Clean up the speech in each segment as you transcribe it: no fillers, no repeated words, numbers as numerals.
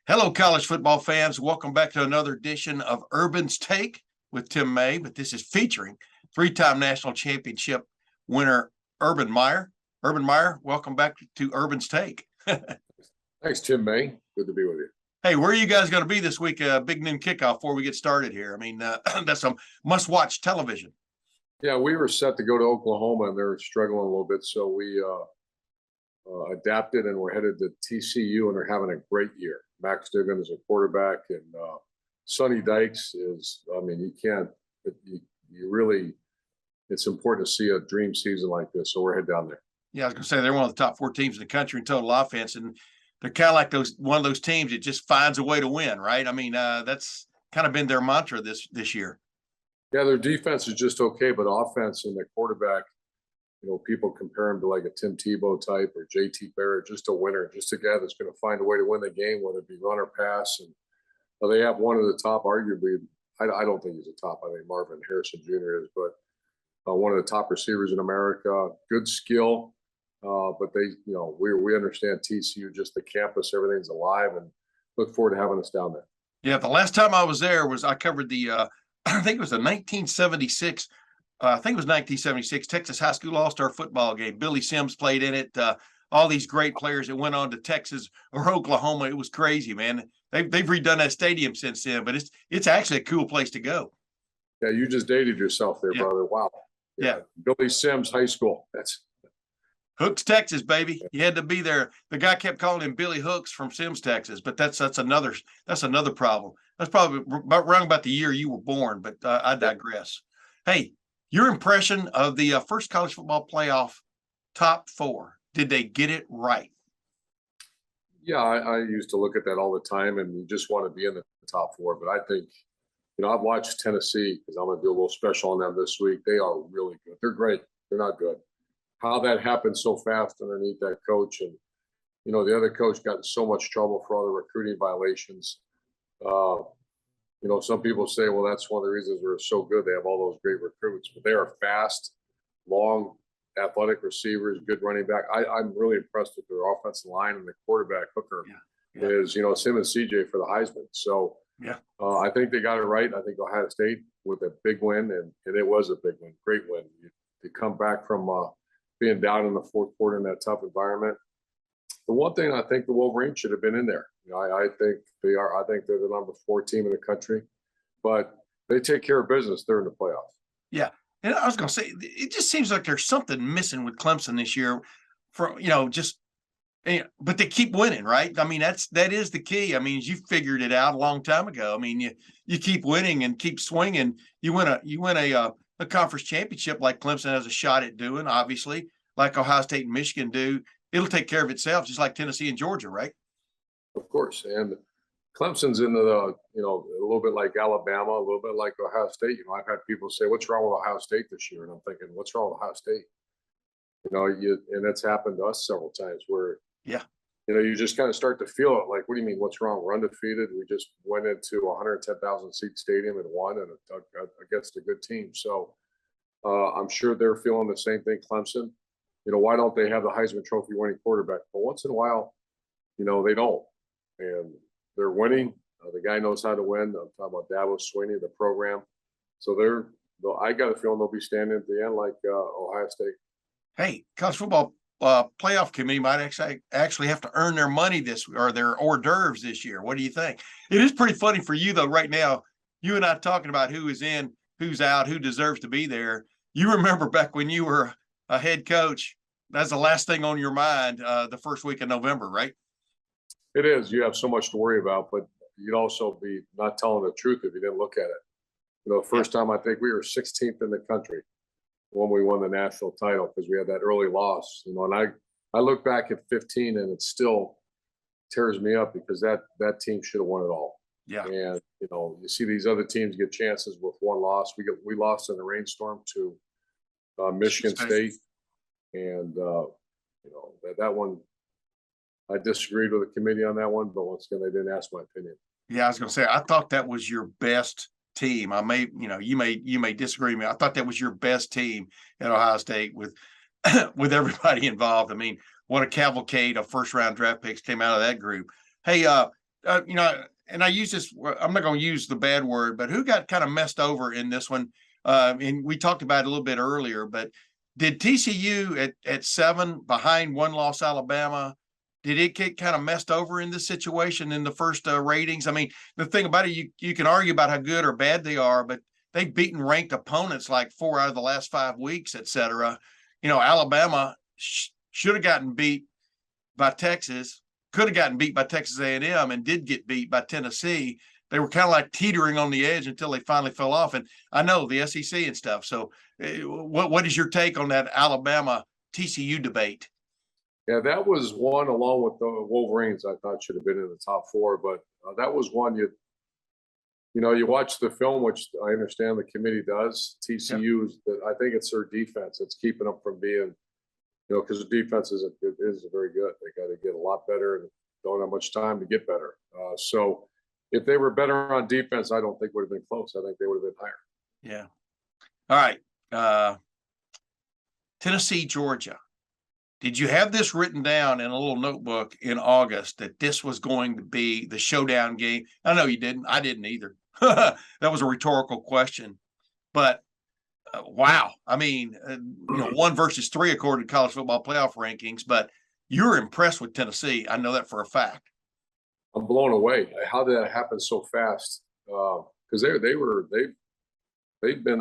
Hello, college football fans. Welcome back to another edition of Urban's Take with Tim May, but this is featuring three-time national championship winner Urban Meyer. Urban Meyer, welcome back to Urban's Take. Thanks, Tim May. Good to be with you. Hey, where are you guys going to be this week? Big noon kickoff before we get started here. I mean, that's some must-watch television. Yeah, we were set to go to Oklahoma, and they're struggling a little bit, so we adapted, and we're headed to TCU, and they're having a great year. Max Duggan is a quarterback, and Sonny Dykes is, I mean, you really, it's important to see a dream season like this, so we're headed down there. Yeah, I was going to say they're one of the top four teams in the country in total offense, and they're kind of like one of those teams that just finds a way to win, right? I mean, that's kind of been their mantra this year. Yeah, their defense is just okay, but offense and their quarterback, people compare him to like a Tim Tebow type or JT Barrett, just a winner, just a guy that's going to find a way to win the game, whether it be run or pass. And they have one of the top, arguably, I don't think he's a top. I think Marvin Harrison Jr. is, but one of the top receivers in America. Good skill, but we understand TCU, just the campus, everything's alive, and look forward to having us down there. Yeah, the last time I was there I covered the I think it was the 1976. I think it was 1976 Texas High School All-Star football game. Billy Sims played in it. All these great players that went on to Texas or Oklahoma. It was crazy, man. They've redone that stadium since then, but it's actually a cool place to go. Yeah, you just dated yourself there, brother. Wow. Yeah. Billy Sims High School. That's Hooks, Texas, baby. You had to be there. The guy kept calling him Billy Hooks from Sims, Texas, but that's another problem. That's probably around about the year you were born, but I digress. Hey, your impression of the first college football playoff top four, did they get it right? Yeah, I used to look at that all the time, and you just want to be in the top four. But I think, I've watched Tennessee because I'm going to do a little special on them this week. They are really good. They're great. They're not good. How that happened so fast underneath that coach, and the other coach got in so much trouble for all the recruiting violations. Some people say, well, that's one of the reasons they're so good. They have all those great recruits, but they are fast, long, athletic receivers, good running back. I'm really impressed with their offensive line, and the quarterback Hooker is, it's him and CJ for the Heisman. So I think they got it right. I think Ohio State with a big win, and it was a big win, great win. To come back from being down in the fourth quarter in that tough environment. The one thing I think the Wolverines should have been in there. I think they are. I think they're the number 4 team in the country, but they take care of business. They're in the playoffs. Yeah, and I was going to say, it just seems like there's something missing with Clemson this year. But they keep winning, right? I mean, that is the key. I mean, you figured it out a long time ago. I mean, you keep winning and keep swinging. You win a conference championship like Clemson has a shot at doing, obviously, like Ohio State and Michigan do. It'll take care of itself, just like Tennessee and Georgia, right? Of course. And Clemson's in a little bit like Alabama, a little bit like Ohio State. I've had people say, what's wrong with Ohio State this year? And I'm thinking, what's wrong with Ohio State? And that's happened to us several times where, you just kind of start to feel it. Like, what do you mean, what's wrong? We're undefeated. We just went into a 110,000 seat stadium and won against a good team. So I'm sure they're feeling the same thing, Clemson. Why don't they have the Heisman Trophy winning quarterback? But once in a while, they don't. And they're winning. The guy knows how to win. I'm talking about Dabo Swinney, the program. So I got a feeling they'll be standing at the end like Ohio State. Hey, college football playoff committee might actually have to earn their money or their hors d'oeuvres this year. What do you think? It is pretty funny for you, though, right now. You and I talking about who is in, who's out, who deserves to be there. You remember back when you were a head coach, that's the last thing on your mind the first week of November, right? It is. You have so much to worry about, but you'd also be not telling the truth if you didn't look at it. The first time I think we were 16th in the country when we won the national title because we had that early loss. And I look back at 15 and it still tears me up because that team should have won it all. Yeah. And you see these other teams get chances with one loss. We lost in the rainstorm to Michigan State, and that one. I disagreed with the committee on that one, but once again, they didn't ask my opinion. Yeah, I was going to say, I thought that was your best team. You may disagree with me. I thought that was your best team at Ohio State with everybody involved. I mean, what a cavalcade of first round draft picks came out of that group. Hey, you know, and I use this, I'm not going to use the bad word, but who got kind of messed over in this one? And we talked about it a little bit earlier, but did TCU at 7 behind one loss Alabama, did it get kind of messed over in this situation in the first ratings? I mean, the thing about it, you can argue about how good or bad they are, but they've beaten ranked opponents like 4 out of the last 5 weeks, et cetera. You know, Alabama should have gotten beat by Texas, could have gotten beat by Texas A&M, and did get beat by Tennessee. They were kind of like teetering on the edge until they finally fell off. And I know the SEC and stuff. So what is your take on that Alabama TCU debate? Yeah, that was one along with the Wolverines I thought should have been in the top 4, but that was one you watch the film, which I understand the committee does. TCU is, I think it's their defense that's keeping them from being, because the defense is very good. They got to get a lot better and don't have much time to get better. So if they were better on defense, I don't think would have been close. I think they would have been higher. Yeah. All right. Tennessee, Georgia. Did you have this written down in a little notebook in August that this was going to be the showdown game? I know you didn't. I didn't either. That was a rhetorical question. But wow. I mean, 1 versus 3 according to college football playoff rankings, but you're impressed with Tennessee. I know that for a fact. I'm blown away. How did that happen so fast? Because they've been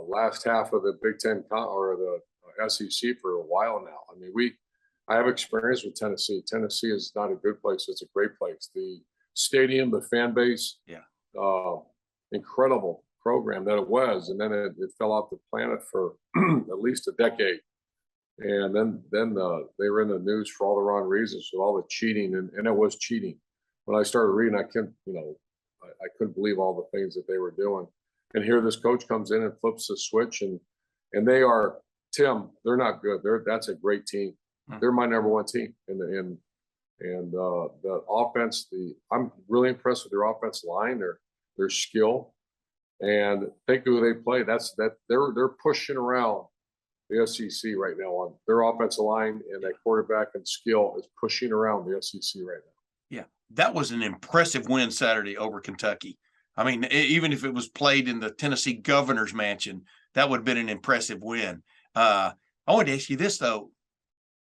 last half of the Big Ten or the SEC for a while now. I mean, I have experience with Tennessee. Tennessee is not a good place. It's a great place. The stadium, the fan base, incredible program that it was. And then it fell off the planet for at least a decade. And then they were in the news for all the wrong reasons, with all the cheating, and it was cheating. When I started reading, I couldn't believe all the things that they were doing. And here this coach comes in and flips the switch, and they are, Tim, they're not good. That's a great team. They're my number 1 team. And the offense, I'm really impressed with their offensive line, their skill, and think of who they play. They're pushing around the SEC right now on their offensive line, and that quarterback and skill is pushing around the SEC right now. Yeah, that was an impressive win Saturday over Kentucky. I mean, even if it was played in the Tennessee governor's mansion, that would have been an impressive win. I wanted to ask you this, though,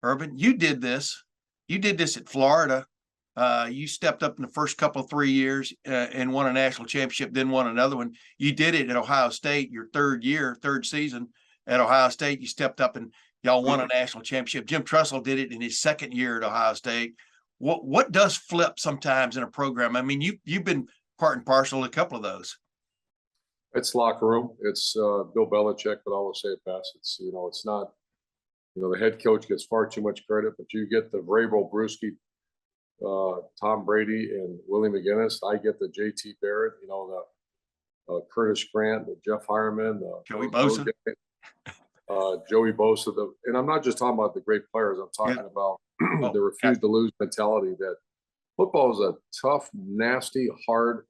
Urban. You did this at Florida. You stepped up in the first couple 3 years and won a national championship, then won another one. You did it at Ohio State, your third season at Ohio State. You stepped up and y'all won a national championship. Jim Tressel did it in his second year at Ohio State. What does flip sometimes in a program? I mean, you've been part and parcel to a couple of those. It's locker room. It's Bill Belichick would always say it best. It's it's not, the head coach gets far too much credit, but you get the Vrabel, Brewski, Tom Brady, and Willie McGinnis. I get the JT Barrett, the Curtis Grant, the Jeff Hireman, Joey Bosa. Joey Bosa. And I'm not just talking about the great players. I'm talking about the refuse to lose mentality. That football is a tough, nasty, hard.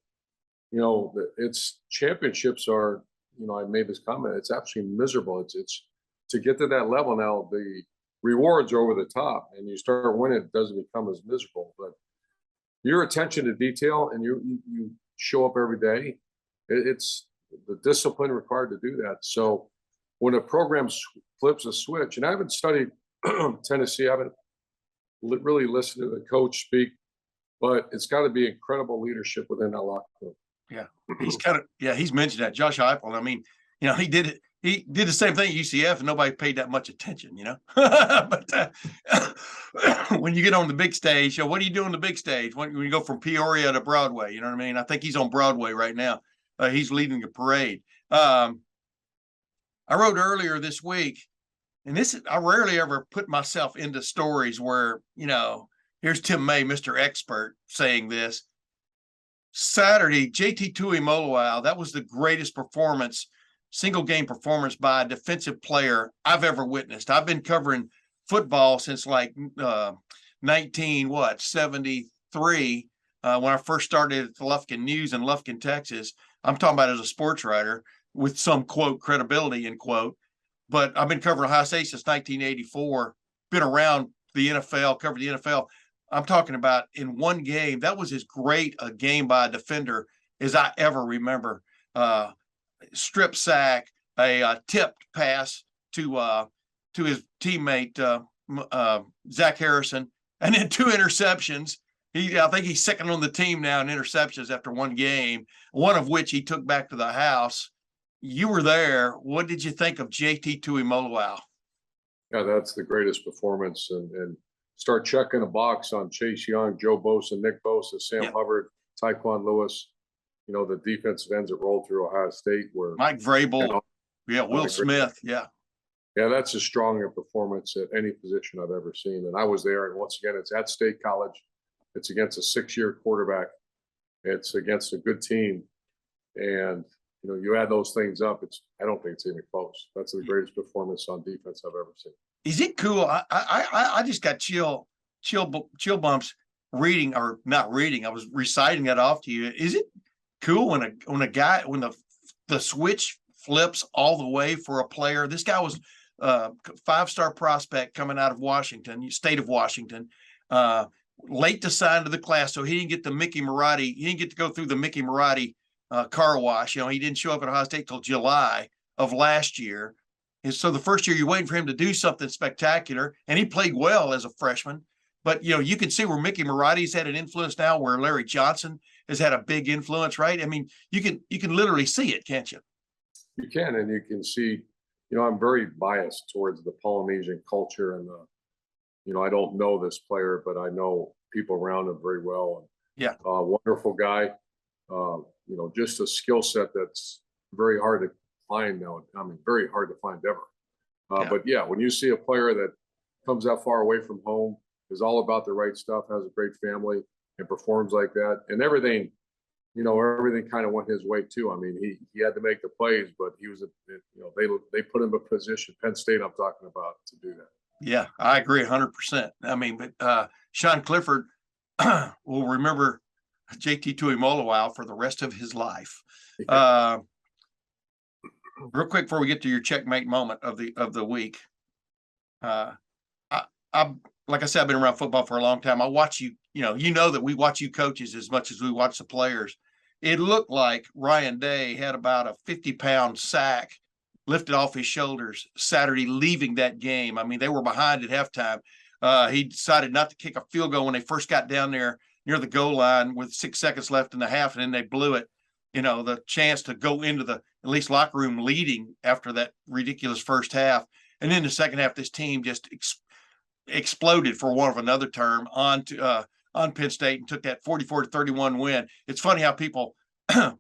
It's championships are. I made this comment. It's absolutely miserable. It's to get to that level now. The rewards are over the top, and you start winning. It doesn't become as miserable. But your attention to detail, and you show up every day. It's the discipline required to do that. So when a program flips a switch, and I haven't studied Tennessee, I haven't really listened to the coach speak, but it's got to be incredible leadership within that locker room. Yeah, he's mentioned that. Josh Heupel. I mean, he did it. He did the same thing at UCF, and nobody paid that much attention, But when you get on the big stage, what do you do on the big stage? When you go from Peoria to Broadway, you know what I mean? I think he's on Broadway right now. He's leading the parade. I wrote earlier this week, and I rarely ever put myself into stories where, here's Tim May, Mr. Expert, saying this. Saturday, JT Tuimoloau, that was the greatest single game performance by a defensive player I've ever witnessed. I've been covering football since like 1973 when I first started at the Lufkin News in Lufkin, Texas. I'm talking about as a sports writer with some quote credibility end quote. But I've been covering Ohio State since 1984. Been around the NFL, covered the NFL. I'm talking about in one game. That was as great a game by a defender as I ever remember. Strip sack, a tipped pass to his teammate Zach Harrison, and then 2 interceptions. I think he's second on the team now in interceptions after one game, one of which he took back to the house. You were there. What did you think of JT Tuimoloau? Yeah, that's the greatest performance. And start checking a box on Chase Young, Joe Bosa, Nick Bosa, Sam Hubbard, Tyquan Lewis. You know, the defensive ends that rolled through Ohio State were Mike Vrabel, Will Smith, yeah, that's as strong a performance at any position I've ever seen. And I was there. And once again, it's at State College. It's against a 6-year quarterback. It's against a good team. And, you know, you add those things up, I don't think it's even close. That's the greatest performance on defense I've ever seen. Is it cool? I just got chill bumps reading, or not reading. I was reciting that off to you. Is it cool when the switch flips all the way for a player? This guy was a 5-star prospect coming out of Washington, state of Washington, late to sign to the class. So he didn't get to go through the Mickey Marotti car wash. You know, he didn't show up at Ohio State till July of last year. And so the first year you're waiting for him to do something spectacular, and he played well as a freshman. But, you know, you can see where Mickey Marotti's had an influence now, where Larry Johnson has had a big influence, right? I mean, you can literally see it, can't you? You can, and you can see, you know, I'm very biased towards the Polynesian culture and you know, I don't know this player, but I know people around him very well. Yeah. Wonderful guy. You know, just a skill set that's very hard to find now. I mean, very hard to find ever. But yeah, when you see a player that comes that far away from home, is all about the right stuff, has a great family, and performs like that, and everything, you know, everything kind of went his way too. I mean, he had to make the plays, but he was, you know, they put him in a position, Penn State I'm talking about, to do that. Yeah, I agree 100%. I mean, but Sean Clifford will remember JT Tuimoloau for the rest of his life. Real quick before we get to your checkmate moment of the week, I like I said, I've been around football for a long time. I watch you. You know that we watch you coaches as much as we watch the players. It looked like Ryan Day had about a 50-pound sack lifted off his shoulders Saturday leaving that game. I mean, they were behind at halftime. He decided not to kick a field goal when they first got down there near the goal line with 6 seconds left in the half, and then they blew it. You know, the chance to go into the at least locker room leading after that ridiculous first half. And then the second half, this team just exploded, for want of another term, on Penn State and took that 44-31 win. It's funny how people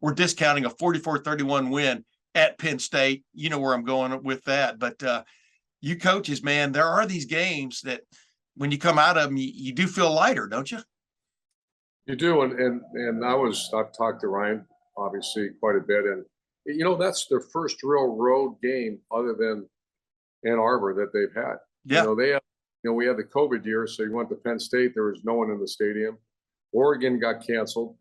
were discounting a 44-31 win at Penn State. You know where I'm going with that. But you coaches, man, there are these games that when you come out of them, you do feel lighter, don't you? You do, and I've talked to Ryan obviously quite a bit, and you know, that's their first real road game other than Ann Arbor that they've had. Yeah. We had the COVID year, so you went to Penn State, there was no one in the stadium. Oregon got canceled.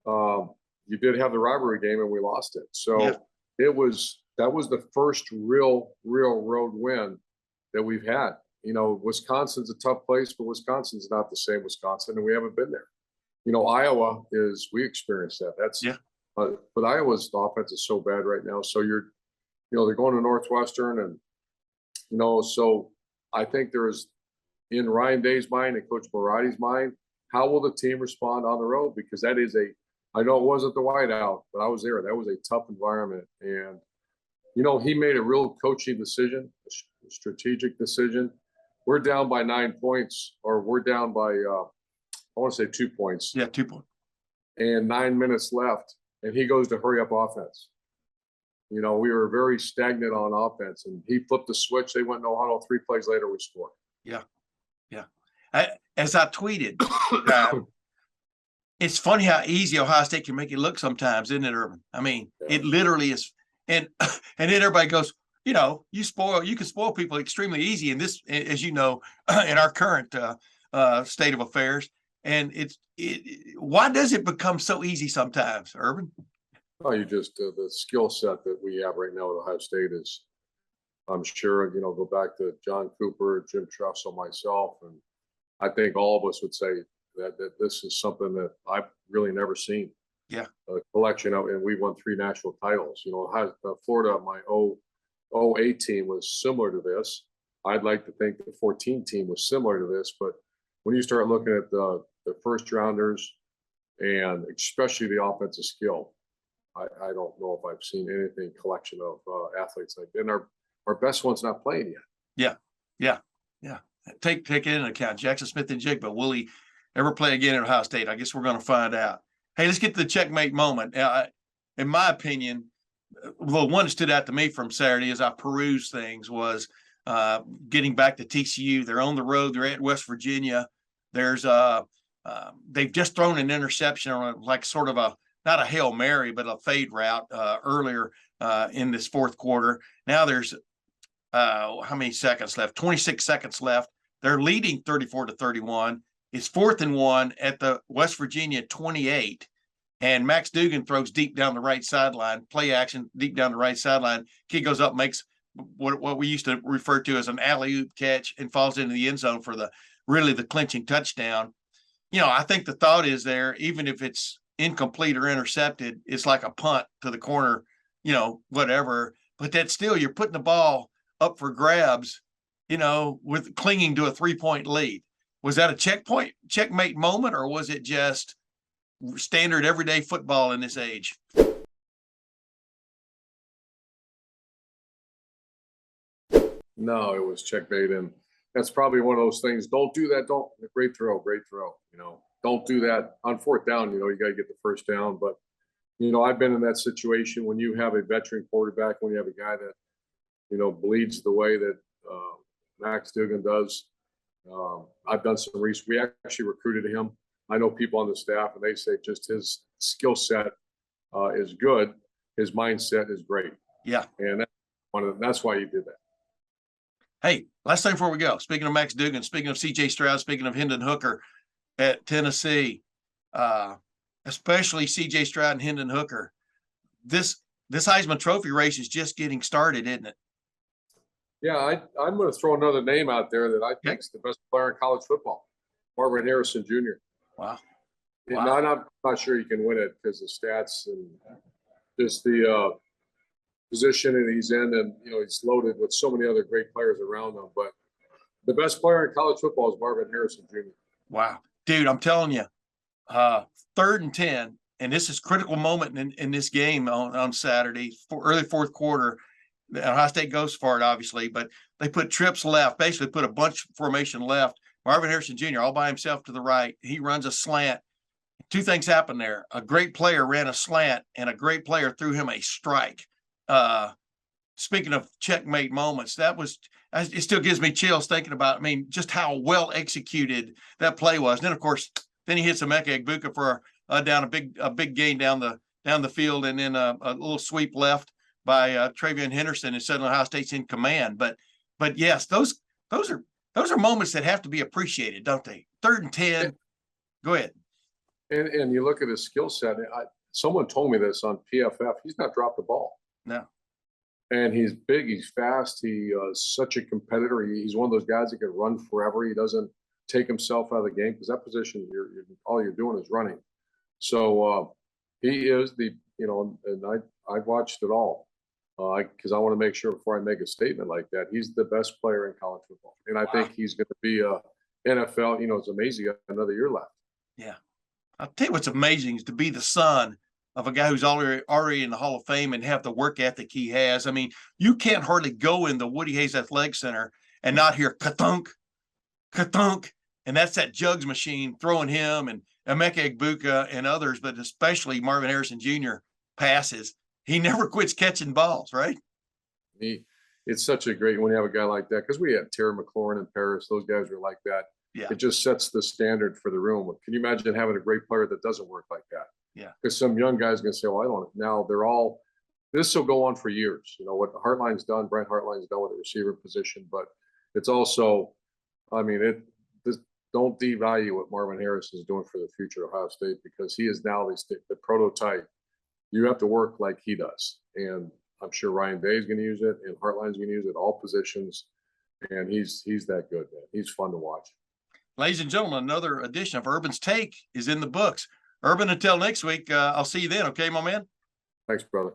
You did have the rivalry game and we lost it. So that was the first real road win that we've had. You know, Wisconsin's a tough place, but Wisconsin's not the same Wisconsin, and we haven't been there. You know, Iowa we experienced that. But Iowa's offense is so bad right now. So they're going to Northwestern, and you know, so I think there's, in Ryan Day's mind and Coach Marotti's mind, how will the team respond on the road? Because that is I know it wasn't the whiteout, but I was there. That was a tough environment. And, you know, he made a real coaching decision, a strategic decision. We're down by 9 points, or we're down by, I want to say 2 points. Yeah, 2 points. And 9 minutes left, and he goes to hurry up offense. You know, we were very stagnant on offense, and he flipped the switch. They went no huddle. 3 plays later, we scored. Yeah. As I tweeted, it's funny how easy Ohio State can make it look sometimes, isn't it, Urban? I mean, it literally is. And then everybody goes, you know, you can spoil people extremely easy in this, as you know, in our current state of affairs. And why does it become so easy sometimes, Urban? Oh, the skill set that we have right now at Ohio State is, I'm sure, you know, go back to John Cooper, Jim Tressel, myself, and I think all of us would say that this is something that I've really never seen. Yeah. A collection of, and we won 3 national titles. You know, Florida, my 08 team was similar to this. I'd like to think the 14 team was similar to this, but when you start looking at the first rounders and especially the offensive skill, I don't know if I've seen anything collection of athletes like that. And our best one's not playing yet. Yeah. Yeah. Yeah. Take it into account. Jackson Smith and Jig, but will he ever play again at Ohio State? I guess we're going to find out. Hey, let's get to the checkmate moment. In my opinion, the one that stood out to me from Saturday as I perused things was getting back to TCU. They're on the road. They're at West Virginia. They've just thrown an interception on like sort of not a Hail Mary, but a fade route earlier in this fourth quarter. Now there's how many seconds left? 26 seconds left. They're leading 34-31. It's 4th and 1 at the West Virginia 28. And Max Dugan throws deep down the right sideline, play action deep down the right sideline. Kid goes up, makes what we used to refer to as an alley-oop catch and falls into the end zone for the clinching touchdown. You know, I think the thought is there, even if it's incomplete or intercepted, it's like a punt to the corner, you know, whatever. But that's still, you're putting the ball up for grabs, you know, with clinging to a 3-point lead. Was that a checkmate moment, or was it just standard everyday football in this age? No, it was checkmate, and that's probably one of those things. Don't do that. Don't great throw. You know, don't do that on 4th down. You know, you got to get the first down. But you know, I've been in that situation when you have a veteran quarterback, when you have a guy that you know bleeds the way that Max Dugan does. I've done some research. We actually recruited him. I know people on the staff, and they say just his skill set is good. His mindset is great. Yeah, and that's why you did that. Hey, last thing before we go, speaking of Max Dugan, speaking of CJ Stroud, speaking of Hendon Hooker at Tennessee, especially CJ Stroud and Hendon Hooker, this Heisman Trophy race is just getting started, isn't it? Yeah, I'm going to throw another name out there that I think is the best player in college football, Marvin Harrison Jr. Wow. No, I'm not sure you can win it because of stats and just the position that he's in, and you know he's loaded with so many other great players around him. But the best player in college football is Marvin Harrison Jr. Wow, dude, I'm telling you, 3rd and 10, and this is critical moment in this game on Saturday, early fourth quarter. Ohio State goes for it, obviously, but they put trips left, basically put a bunch formation left. Marvin Harrison Jr. all by himself to the right. He runs a slant. 2 things happened there. A great player ran a slant, and a great player threw him a strike. Speaking of checkmate moments, it still gives me chills thinking about, I mean, just how well executed that play was. And then, of course, he hits Emeka Egbuka for down a big gain down the field, and then a little sweep left by Travion Henderson, and suddenly Ohio State's in command. But yes, those are moments that have to be appreciated, don't they? 3rd and 10. Go ahead. And you look at his skill set. Someone told me this on PFF. He's not dropped the ball. No. And he's big. He's fast. He is such a competitor. He's one of those guys that can run forever. He doesn't take himself out of the game because that position, all you're doing is running. So he is and I've watched it all because I want to make sure before I make a statement like that, he's the best player in college football. And I think he's going to be NFL. You know, it's amazing. Another year left. Yeah. I'll tell you what's amazing is to be the son of a guy who's already in the Hall of Fame and have the work ethic he has. I mean, you can't hardly go in the Woody Hayes Athletic Center and not hear ka-thunk, ka-thunk, and that's that jugs machine throwing him and Emeka Egbuka and others, but especially Marvin Harrison Jr. passes. He never quits catching balls, right? It's such a great when you have a guy like that, because we had Terry McLaurin in Paris. Those guys were like that. Yeah. It just sets the standard for the room. Can you imagine having a great player that doesn't work like that? Yeah. Because some young guys going to say, well, I don't know. Now this will go on for years. You know, what Hartline's done, Brent Hartline's done with the receiver position, but it's also, I mean, don't devalue what Marvin Harrison is doing for the future of Ohio State, because he is now the prototype. You have to work like he does. And I'm sure Ryan Day is going to use it, and Hartline's going to use it, all positions. And he's that good, man. He's fun to watch. Ladies and gentlemen, another edition of Urban's Take is in the books. Urban, until next week, I'll see you then. Okay, my man? Thanks, brother.